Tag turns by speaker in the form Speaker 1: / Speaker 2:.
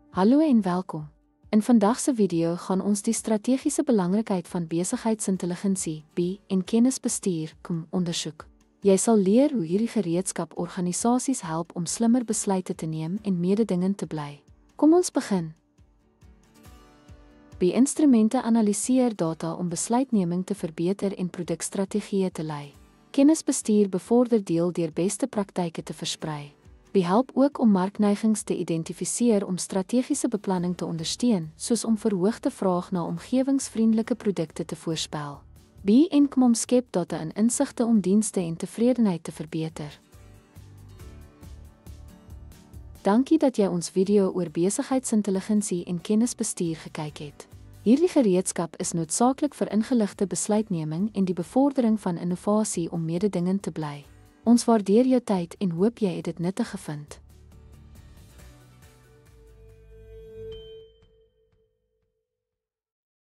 Speaker 1: Hallo en welkom. In vandag se video gaan ons die strategiese belangrikheid van besigheidsintelligensie en kennisbestuur ondersoek. Jy sal leer hoe hierdie gereedskap organisasies help om slimmer besluite te neem en mededingend te bly. Kom ons begin. Instrumente analiseer data om besluitneming te verbeter en produkstrategieë te lei. Kennisbestuur bevorder deel deur beste praktyke te versprei. Help ook om markneigings te identifiseer om strategiese beplanning te ondersteun, soos om verhoogde vraag na omgewingsvriendelike produkte te voorspel. KMOM skep data en insigte om dienste en tevredenheid te verbeter. Dankie dat jy ons video oor besigheidsintelligensie en kennisbestuur gekyk het. Hierdie gereedskap is noodsaaklik vir ingeligte besluitneming en die bevordering van innovasie om mededingend te bly. Ons waardeer jou tyd en hoop jy het dit nuttig gevind.